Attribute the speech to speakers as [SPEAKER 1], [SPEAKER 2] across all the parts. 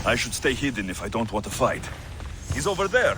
[SPEAKER 1] I should stay hidden if I don't want to fight. He's over there.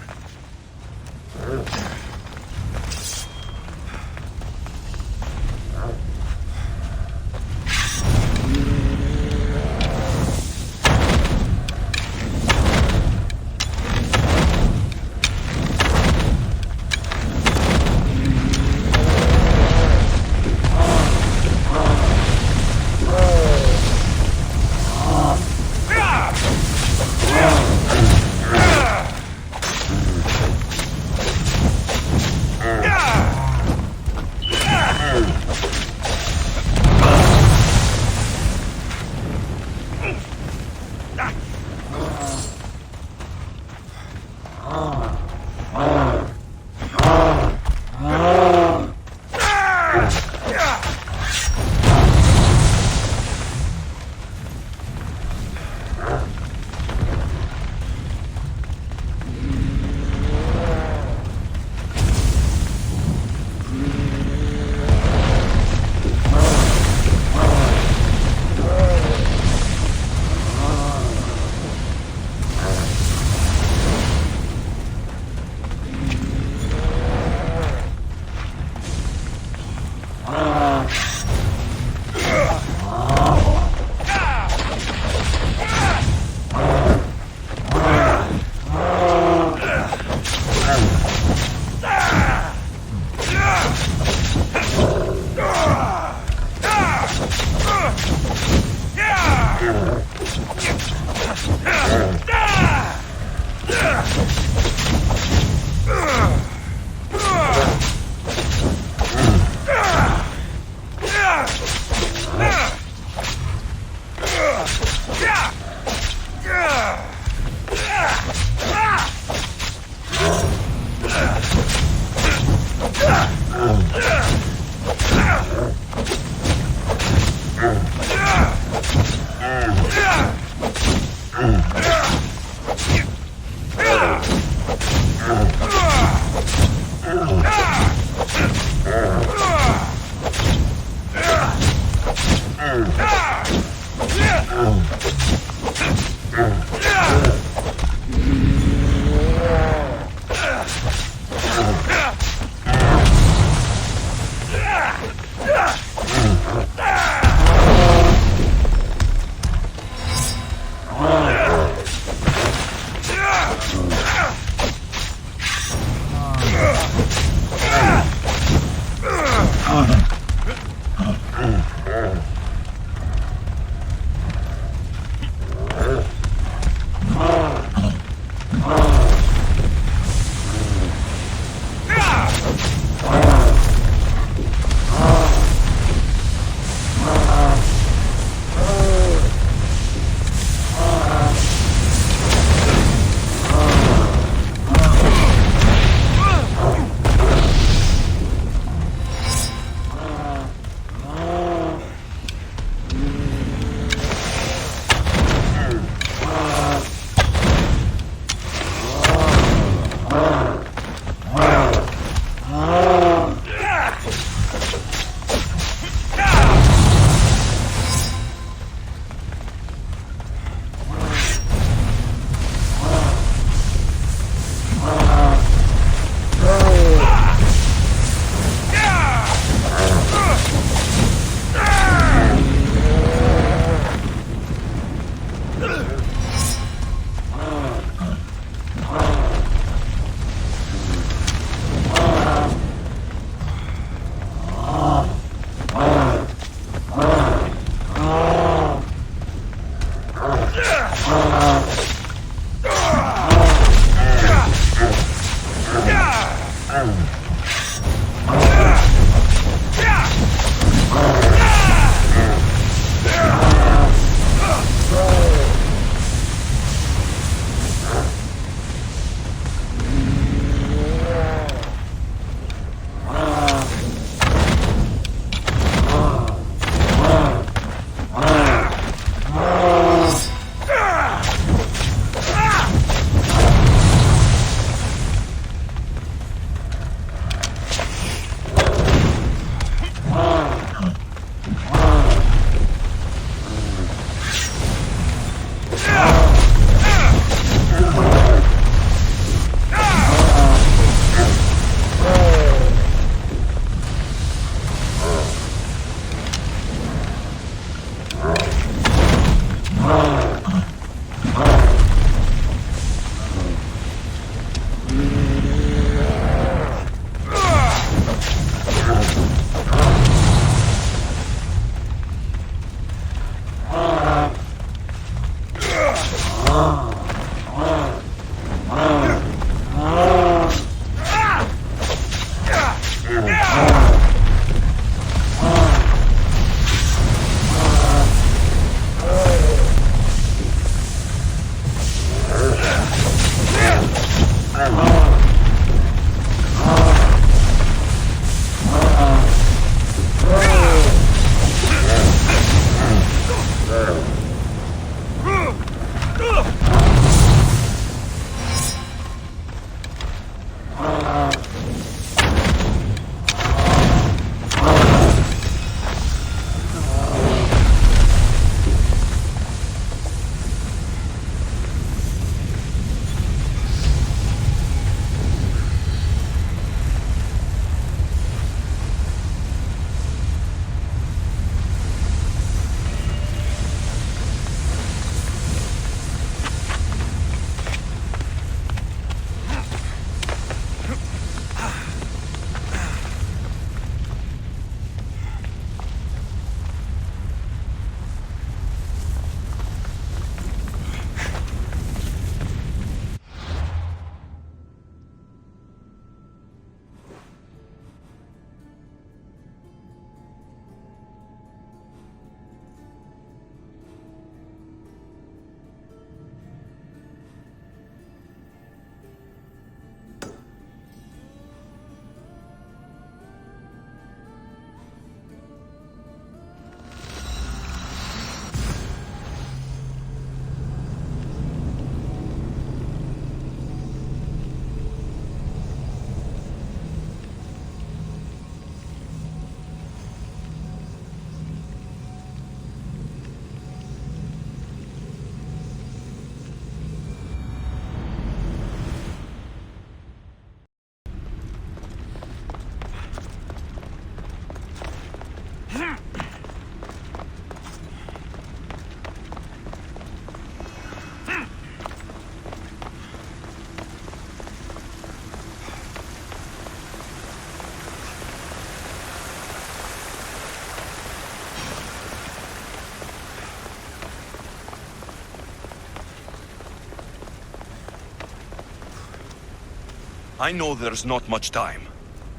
[SPEAKER 1] I know there's not much time,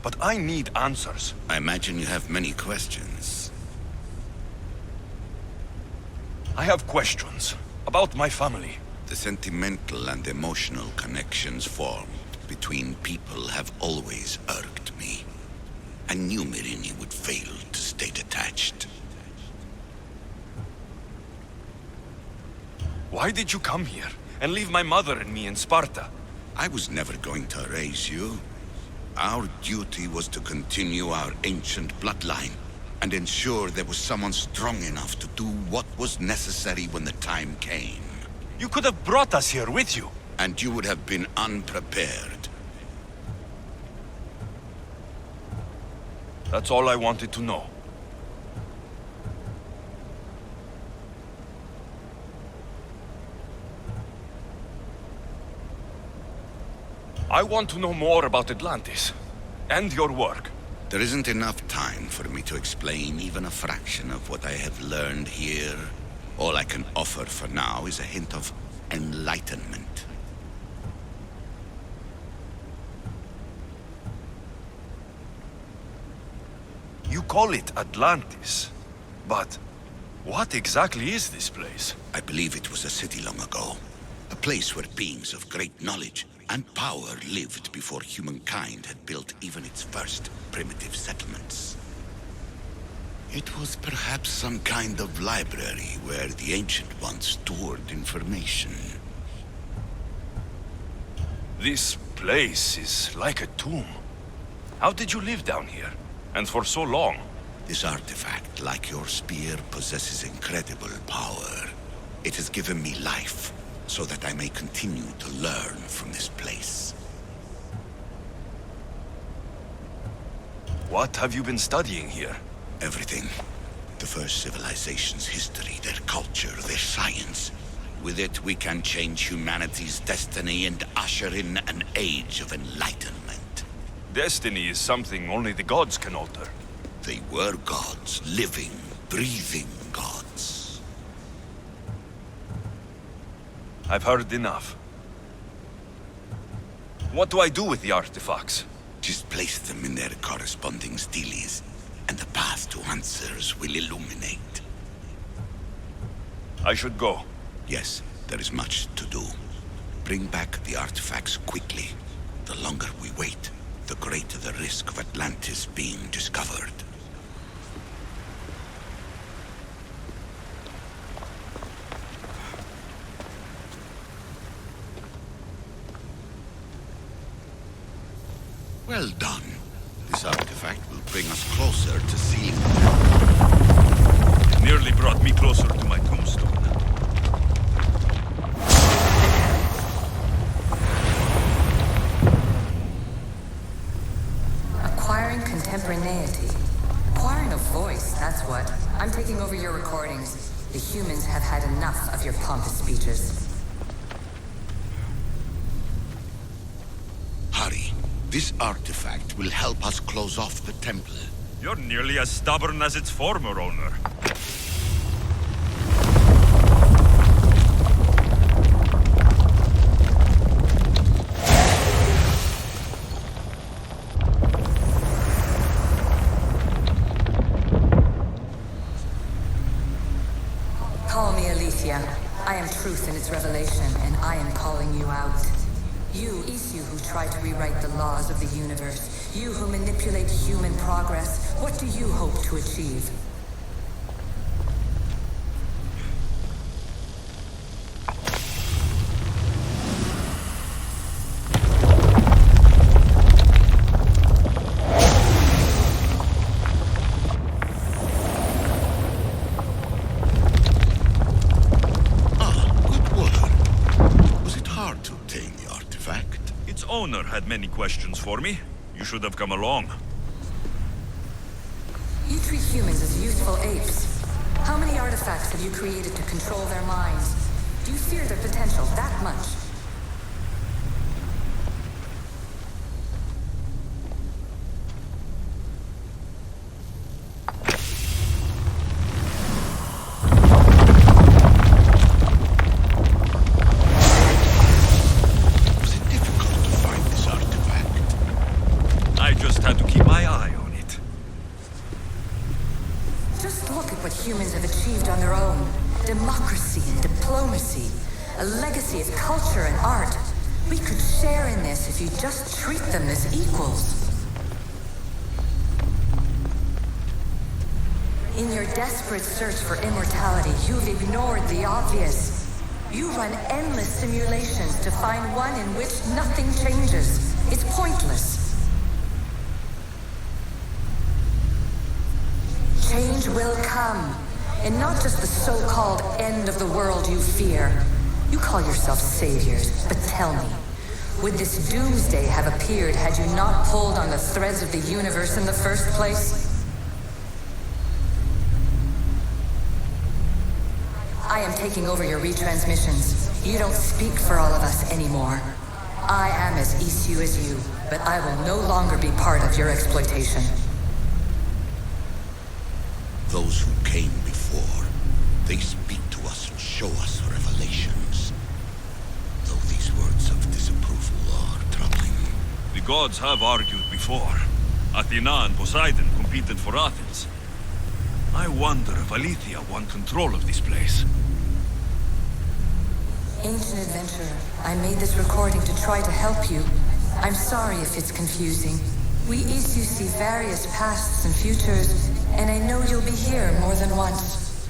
[SPEAKER 1] but I need answers.
[SPEAKER 2] I imagine you have many questions.
[SPEAKER 1] I have questions about my family.
[SPEAKER 2] The sentimental and emotional connections formed between people have always irked me. I knew Mirini would fail to stay detached.
[SPEAKER 1] Why did you come here and leave my mother and me in Sparta?
[SPEAKER 2] I was never going to erase you. Our duty was to continue our ancient bloodline and ensure there was someone strong enough to do what was necessary when the time came.
[SPEAKER 1] You could have brought us here with you.
[SPEAKER 2] And you would have been unprepared.
[SPEAKER 1] That's all I wanted to know. I want to know more about Atlantis and your work.
[SPEAKER 2] There isn't enough time for me to explain even a fraction of what I have learned here. All I can offer for now is a hint of enlightenment.
[SPEAKER 1] You call it Atlantis, but what exactly is this place?
[SPEAKER 2] I believe it was a city long ago. A place where beings of great knowledge and power lived before humankind had built even its first primitive settlements. It was perhaps some kind of library where the Ancient Ones stored information.
[SPEAKER 1] This place is like a tomb. How did you live down here? And for so long?
[SPEAKER 2] This artifact, like your spear, possesses incredible power. It has given me life, so that I may continue to learn from this place.
[SPEAKER 1] What have you been studying here?
[SPEAKER 2] Everything. The first civilization's history, their culture, their science. With it, we can change humanity's destiny and usher in an age of enlightenment.
[SPEAKER 1] Destiny is something only the gods can alter.
[SPEAKER 2] They were gods, living, breathing gods.
[SPEAKER 1] I've heard enough. What do I do with the artifacts?
[SPEAKER 2] Just place them in their corresponding steles, and the path to answers will illuminate.
[SPEAKER 1] I should go.
[SPEAKER 2] Yes, there is much to do. Bring back the artifacts quickly. The longer we wait, the greater the risk of Atlantis being discovered. Well done. This artifact will bring us closer to seeing the temple.
[SPEAKER 1] It nearly brought me closer to my tombstone.
[SPEAKER 3] Acquiring contemporaneity. Acquiring a voice, that's what. I'm taking over your recordings. The humans have had enough of your pompous speeches.
[SPEAKER 2] Hurry. This artifact will help us close off the temple.
[SPEAKER 1] You're nearly as stubborn as its former owner.
[SPEAKER 3] Call me Aletheia. I am truth in its revelation, and I am calling you out. You who try to rewrite the laws of the universe. You who manipulate human progress. What do you hope to achieve?
[SPEAKER 1] Owner had many questions for me. You should have come along.
[SPEAKER 3] You treat humans as useful apes. How many artifacts have you created to control their minds? Do you fear their potential that much? Humans have achieved on their own. Democracy and diplomacy. A legacy of culture and art. We could share in this if you just treat them as equals. In your desperate search for immortality, you've ignored the obvious. You run endless simulations to find one in which nothing changes. It's pointless. Change will come, and not just the so-called end of the world you fear. You call yourself saviors, but tell me, would this doomsday have appeared had you not pulled on the threads of the universe in the first place? I am taking over your retransmissions. You don't speak for all of us anymore. I am as issue as you, but I will no longer be part of your exploitation.
[SPEAKER 2] Those who came before, they speak to us and show us revelations. Though these words of disapproval are troubling.
[SPEAKER 1] The gods have argued before. Athena and Poseidon competed for Athens. I wonder if Aletheia won control of this place.
[SPEAKER 3] Ancient adventurer, I made this recording to try to help you. I'm sorry if it's confusing. We Isu see various pasts and futures, and I know you'll be here more than once.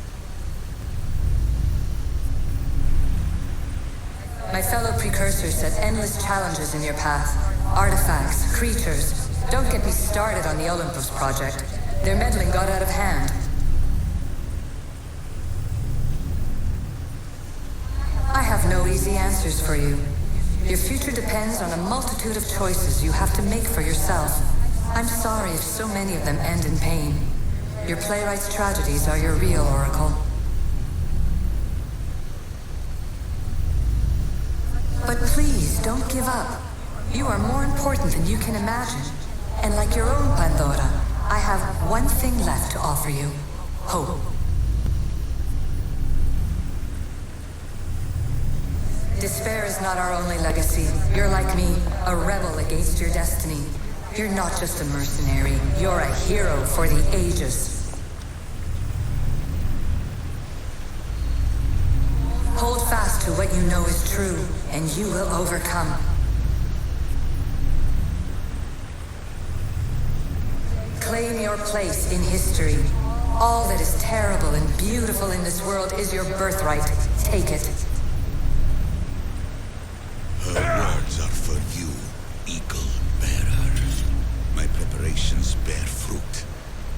[SPEAKER 3] My fellow precursors set endless challenges in your path. Artifacts, creatures. Don't get me started on the Olympus project. Their meddling got out of hand. I have no easy answers for you. Your future depends on a multitude of choices you have to make for yourself. I'm sorry if so many of them end in pain. Your playwright's tragedies are your real oracle. But please, don't give up. You are more important than you can imagine. And like your own Pandora, I have one thing left to offer you. Hope. Despair is not our only legacy. You're like me, a rebel against your destiny. You're not just a mercenary, you're a hero for the ages. Hold fast to what you know is true, and you will overcome. Claim your place in history. All that is terrible and beautiful in this world is your birthright. Take it.
[SPEAKER 2] Her words are for you, eagle bearer. My preparations bear fruit.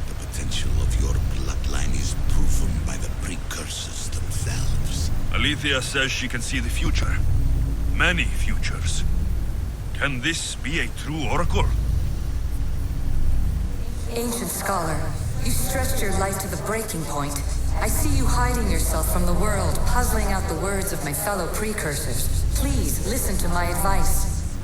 [SPEAKER 2] The potential of your bloodline is proven by the precursors themselves.
[SPEAKER 1] Alethea says she can see the future. Many futures. Can this be a true oracle?
[SPEAKER 3] Ancient scholar, you stretched your life to the breaking point. I see you hiding yourself from the world, puzzling out the words of my fellow precursors. Please, listen to my advice.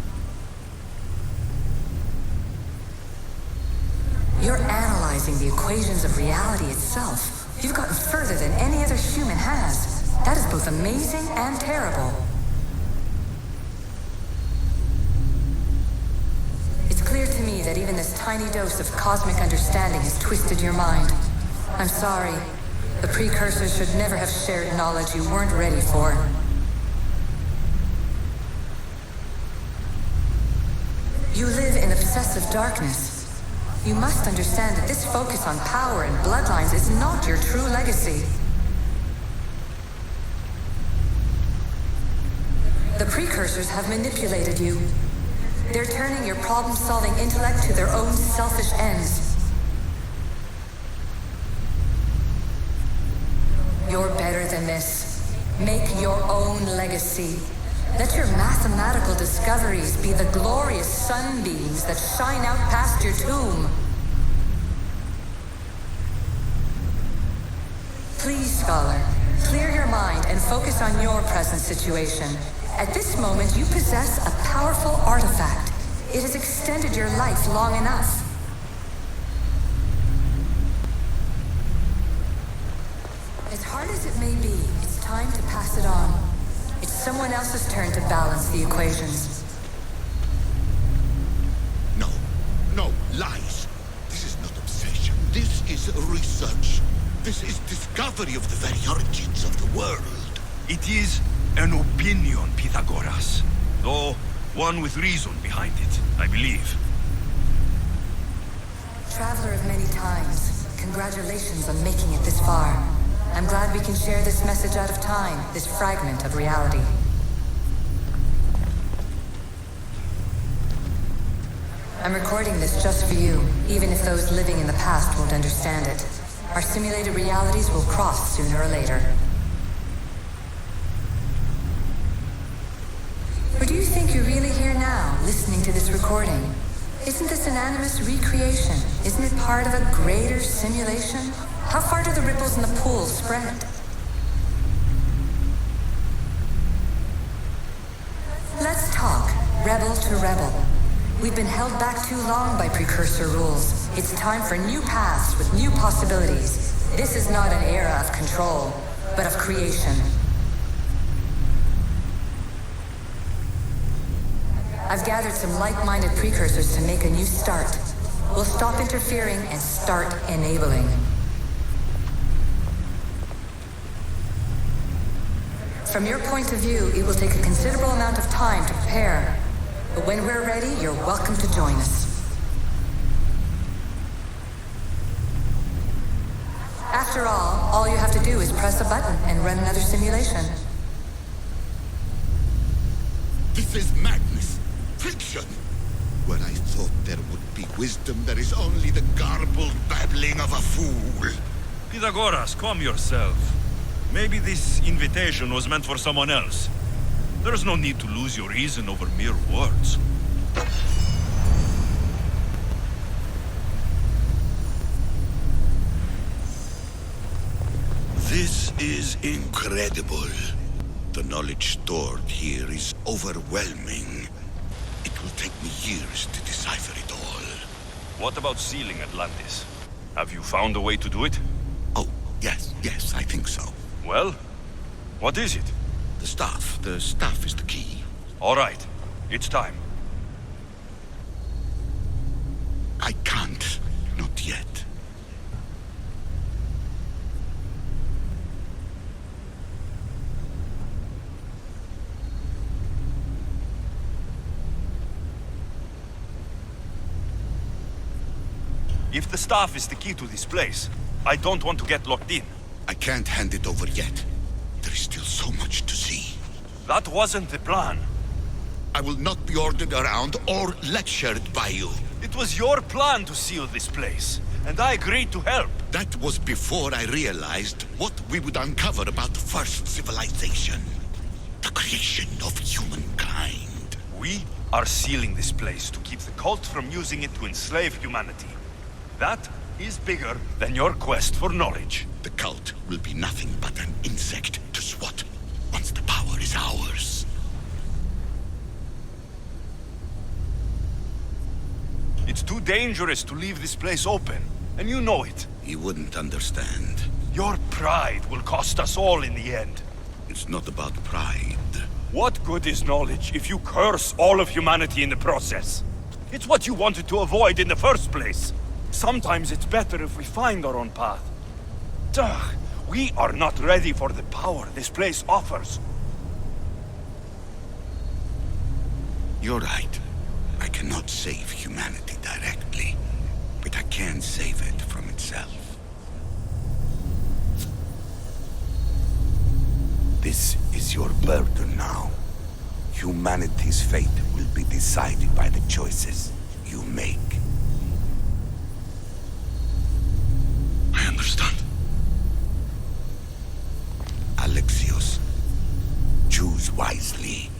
[SPEAKER 3] You're analyzing the equations of reality itself. You've gotten further than any other human has. That is both amazing and terrible. It's clear to me that even this tiny dose of cosmic understanding has twisted your mind. I'm sorry. The precursors should never have shared knowledge you weren't ready for. You live in obsessive darkness. You must understand that this focus on power and bloodlines is not your true legacy. The precursors have manipulated you. They're turning your problem-solving intellect to their own selfish ends. You're better than this. Make your own legacy. Let your mathematical discoveries be the glorious sunbeams that shine out past your tomb. Please, scholar, clear your mind and focus on your present situation. At this moment, you possess a powerful artifact. It has extended your life long enough. As hard as it may be, it's time to pass it on. It's someone else's turn to balance the equations.
[SPEAKER 2] No, no, lies. This is not obsession. This is research. This is discovery of the very origins of the world.
[SPEAKER 1] It is an opinion, Pythagoras. Though one with reason behind it, I believe.
[SPEAKER 3] Traveler of many times, congratulations on making it this far. I'm glad we can share this message out of time, this fragment of reality. I'm recording this just for you, even if those living in the past won't understand it. Our simulated realities will cross sooner or later. Or do you think you're really here now, listening to this recording? Isn't this an animus recreation? Isn't it part of a greater simulation? How far do the ripples in the pool spread? Let's talk, rebel to rebel. We've been held back too long by precursor rules. It's time for new paths with new possibilities. This is not an era of control, but of creation. I've gathered some like-minded precursors to make a new start. We'll stop interfering and start enabling. From your point of view, it will take a considerable amount of time to prepare. But when we're ready, you're welcome to join us. After all you have to do is press a button and run another simulation.
[SPEAKER 2] This is madness. Fiction. Where I thought there would be wisdom, there is only the garbled babbling of a fool.
[SPEAKER 1] Pythagoras, calm yourself. Maybe this invitation was meant for someone else. There's no need to lose your reason over mere words.
[SPEAKER 2] This is incredible. The knowledge stored here is overwhelming. It will take me years to decipher it all.
[SPEAKER 1] What about sealing Atlantis? Have you found a way to do it?
[SPEAKER 2] Oh, yes, I think so.
[SPEAKER 1] Well, what is it?
[SPEAKER 2] The staff, The staff is the key.
[SPEAKER 1] All right. It's time.
[SPEAKER 2] I can't. Not yet.
[SPEAKER 1] If the staff is the key to this place, I don't want to get locked in.
[SPEAKER 2] I can't hand it over yet. There is still so much to see.
[SPEAKER 1] That wasn't the plan.
[SPEAKER 2] I will not be ordered around or lectured by you.
[SPEAKER 1] It was your plan to seal this place, and I agreed to help.
[SPEAKER 2] That was before I realized what we would uncover about the first civilization. The creation of humankind.
[SPEAKER 1] We are sealing this place to keep the cult from using it to enslave humanity. That is bigger than your quest for knowledge.
[SPEAKER 2] The cult will be nothing but an insect to swat once the power is ours.
[SPEAKER 1] It's too dangerous to leave this place open, and you know it.
[SPEAKER 2] You wouldn't understand.
[SPEAKER 1] Your pride will cost us all in the end.
[SPEAKER 2] It's not about pride.
[SPEAKER 1] What good is knowledge if you curse all of humanity in the process? It's what you wanted to avoid in the first place. Sometimes it's better if we find our own path. Ugh, we are not ready for the power this place offers.
[SPEAKER 2] You're right. I cannot save humanity directly, but I can save it from itself. This is your burden now. Humanity's fate will be decided by the choices you make. I understand. Alexios, choose wisely.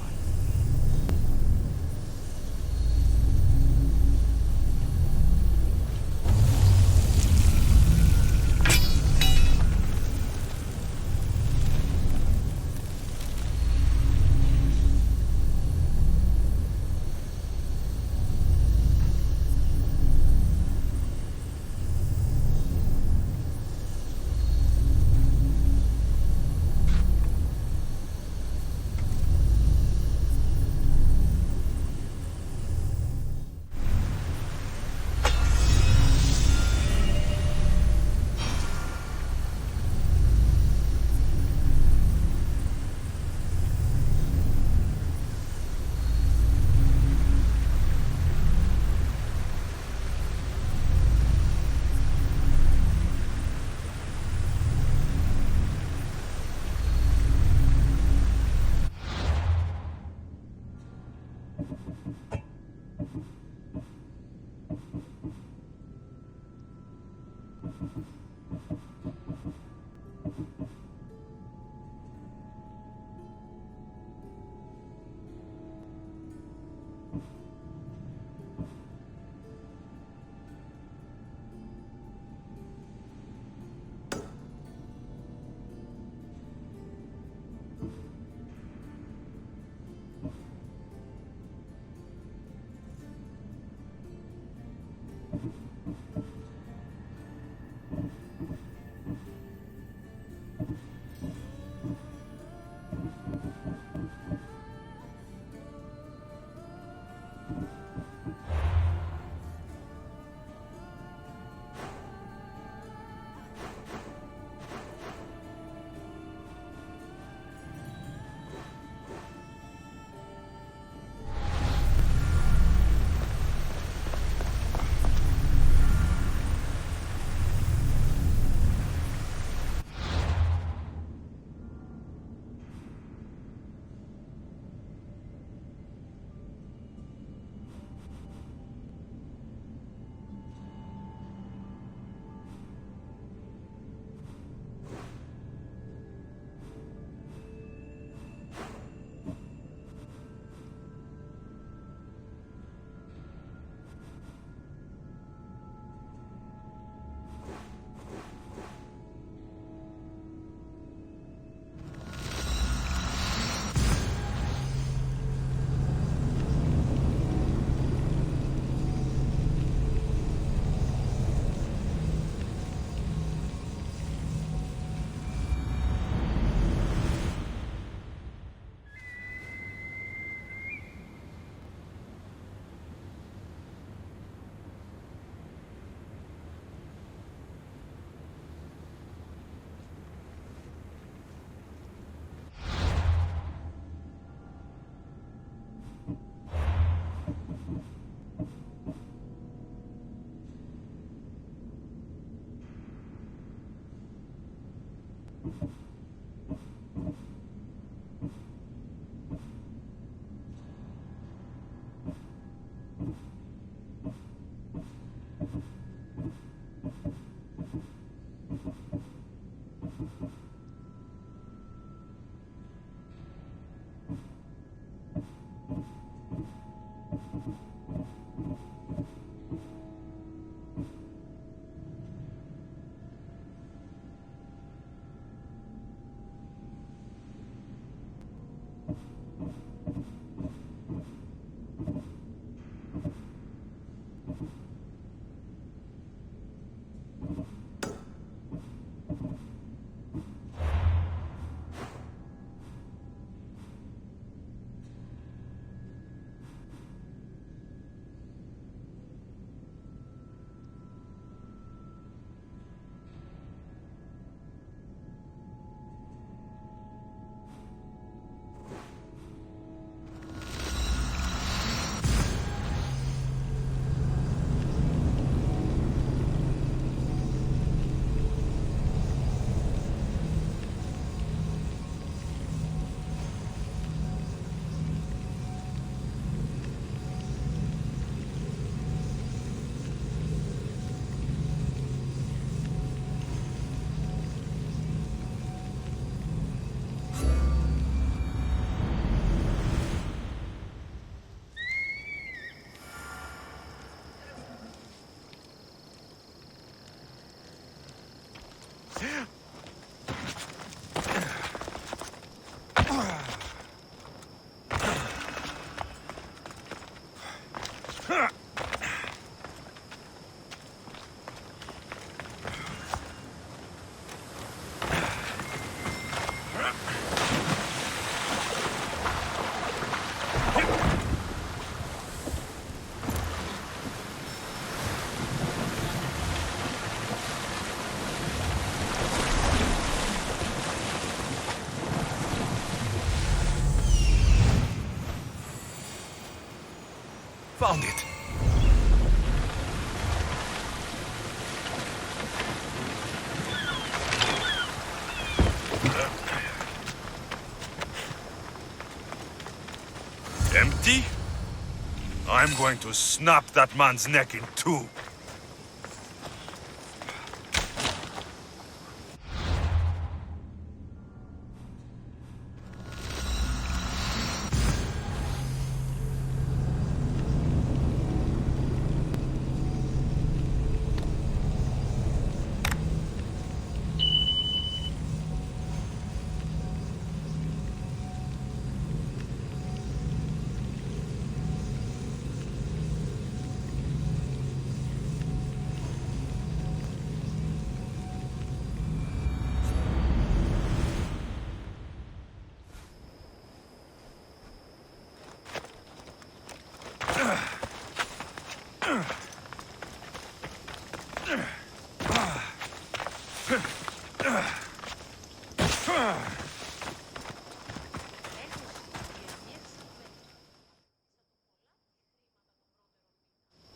[SPEAKER 1] Found it. Empty? I'm going to snap that man's neck in two.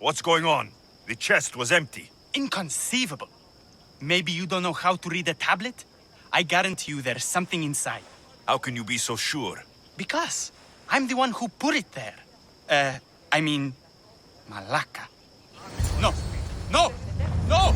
[SPEAKER 1] What's going on? The chest was empty.
[SPEAKER 4] Inconceivable. Maybe you don't know how to read a tablet? I guarantee you there's something inside.
[SPEAKER 1] How can you be so sure?
[SPEAKER 4] Because I'm the one who put it there. I mean, Malaka. No! No! No!